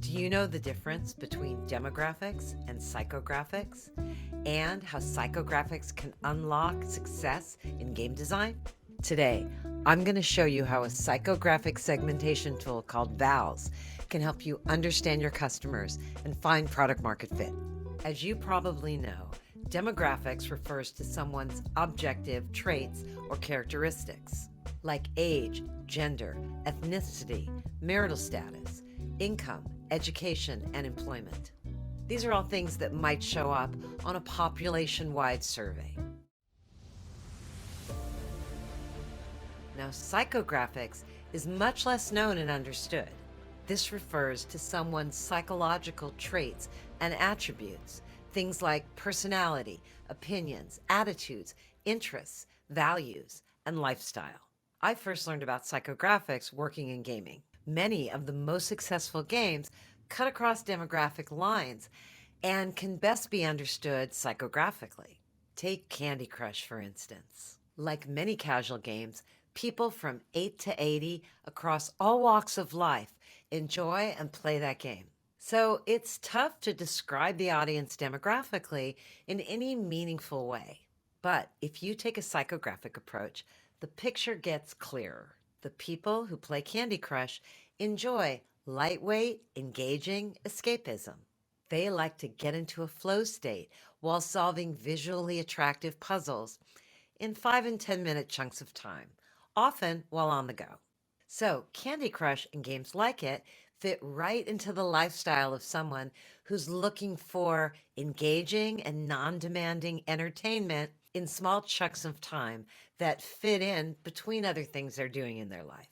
Do you know the difference between demographics and psychographics, and how psychographics can unlock success in game design? Today, I'm going to show you how a psychographic segmentation tool called VALS can help you understand your customers and find product market fit. As you probably know, demographics refers to someone's objective traits or characteristics, like age, gender, ethnicity, marital status, income, education, and employment. These are all things that might show up on a population-wide survey. Now, psychographics is much less known and understood. This refers to someone's psychological traits and attributes, things like personality, opinions, attitudes, interests, values, and lifestyle. I first learned about psychographics working in gaming. Many of the most successful games cut across demographic lines and can best be understood psychographically. Take Candy Crush, for instance. Like many casual games, people from 8 to 80 across all walks of life enjoy and play that game. So it's tough to describe the audience demographically in any meaningful way. But if you take a psychographic approach, the picture gets clearer. The people who play Candy Crush enjoy lightweight, engaging escapism. They like to get into a flow state while solving visually attractive puzzles in 5 and 10-minute chunks of time, often while on the go. So Candy Crush and games like it fit right into the lifestyle of someone who's looking for engaging and non-demanding entertainment in small chunks of time that fit in between other things they're doing in their life.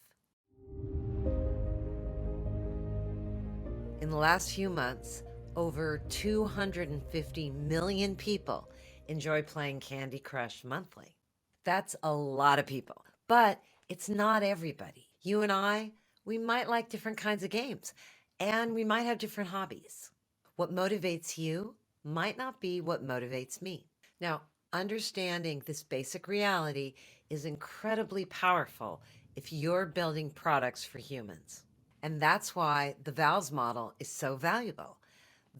In the last few months, over 250 million people enjoy playing Candy Crush monthly. That's a lot of people, but it's not everybody. You and I, we might like different kinds of games, and we might have different hobbies. What motivates you might not be what motivates me. Now, understanding this basic reality is incredibly powerful if you're building products for humans. And that's why the VALS model is so valuable.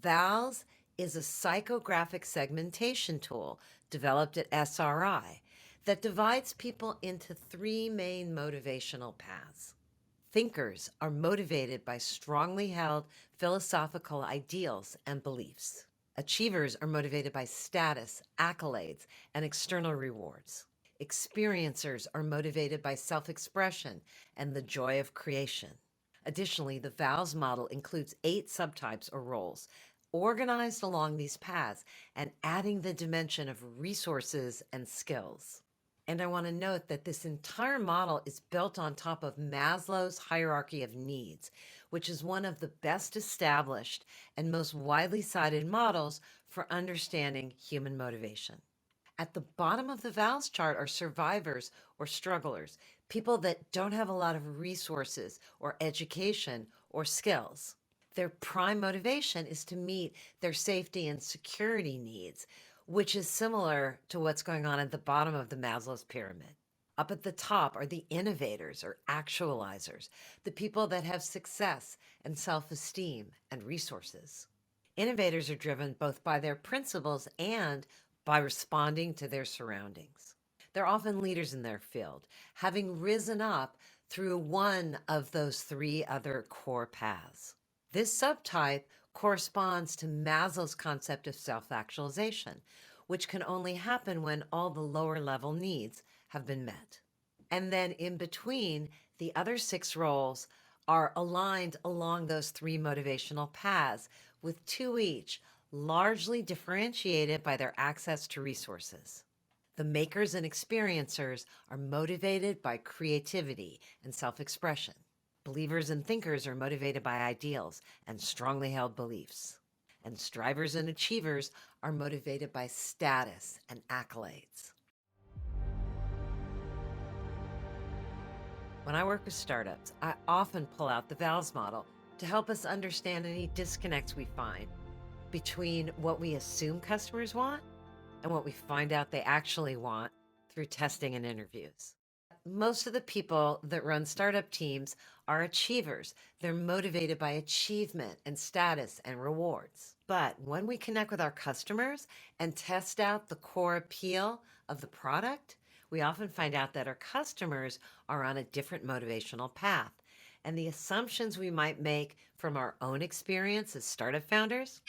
VALS is a psychographic segmentation tool developed at SRI that divides people into 3 main motivational paths. Thinkers are motivated by strongly held philosophical ideals and beliefs. Achievers are motivated by status, accolades, and external rewards. Experiencers are motivated by self-expression and the joy of creation. Additionally, the VALS model includes 8 subtypes or roles, organized along these paths and adding the dimension of resources and skills. And I want to note that this entire model is built on top of Maslow's hierarchy of needs, which is one of the best established and most widely cited models for understanding human motivation. At the bottom of the VALS chart are survivors or strugglers, people that don't have a lot of resources or education or skills. Their prime motivation is to meet their safety and security needs, which is similar to what's going on at the bottom of the Maslow's pyramid. Up at the top are the innovators or actualizers, the people that have success and self-esteem and resources. Innovators are driven both by their principles and by responding to their surroundings. They're often leaders in their field, having risen up through one of those 3 other core paths. This subtype corresponds to Maslow's concept of self-actualization, which can only happen when all the lower level needs have been met. And then in between, the other 6 roles are aligned along those 3 motivational paths, with 2 each, largely differentiated by their access to resources. The makers and experiencers are motivated by creativity and self-expression. Believers and thinkers are motivated by ideals and strongly held beliefs. And strivers and achievers are motivated by status and accolades. When I work with startups, I often pull out the VALS model to help us understand any disconnects we find between what we assume customers want and what we find out they actually want through testing and interviews. Most of the people that run startup teams are achievers. They're motivated by achievement and status and rewards. But when we connect with our customers and test out the core appeal of the product, we often find out that our customers are on a different motivational path. And the assumptions we might make from our own experience as startup founders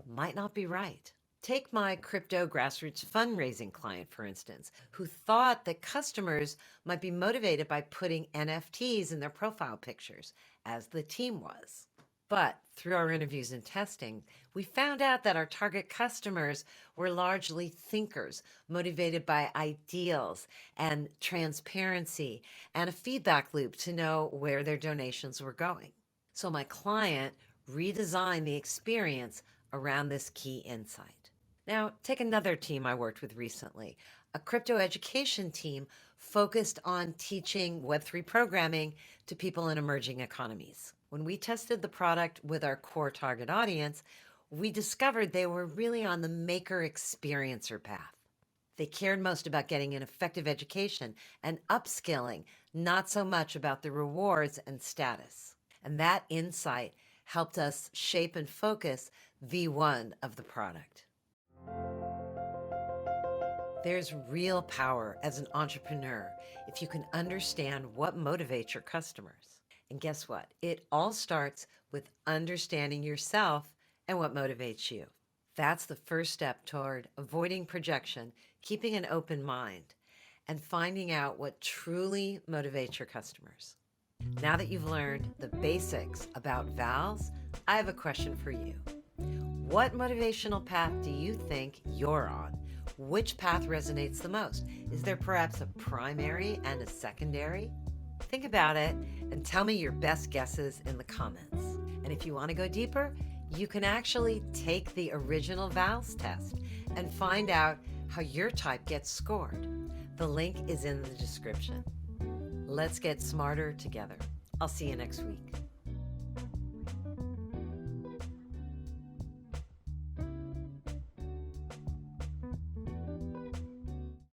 might not be right. Take my crypto grassroots fundraising client, for instance, who thought that customers might be motivated by putting NFTs in their profile pictures, as the team was. But through our interviews and testing, we found out that our target customers were largely thinkers, motivated by ideals and transparency and a feedback loop to know where their donations were going. So my client redesigned the experience around this key insight. Now, take another team I worked with recently, a crypto education team focused on teaching Web3 programming to people in emerging economies. When we tested the product with our core target audience, we discovered they were really on the maker experiencer path. They cared most about getting an effective education and upskilling, not so much about the rewards and status. And that insight helped us shape and focus V1 of the product. There's real power as an entrepreneur if you can understand what motivates your customers. And guess what? It all starts with understanding yourself and what motivates you. That's the first step toward avoiding projection, keeping an open mind, and finding out what truly motivates your customers. Now that you've learned the basics about VALS, I have a question for you. What motivational path do you think you're on? Which path resonates the most? Is there perhaps a primary and a secondary? Think about it and tell me your best guesses in the comments. And if you want to go deeper, you can actually take the original VALS test and find out how your type gets scored. The link is in the description. Let's get smarter together. I'll see you next week.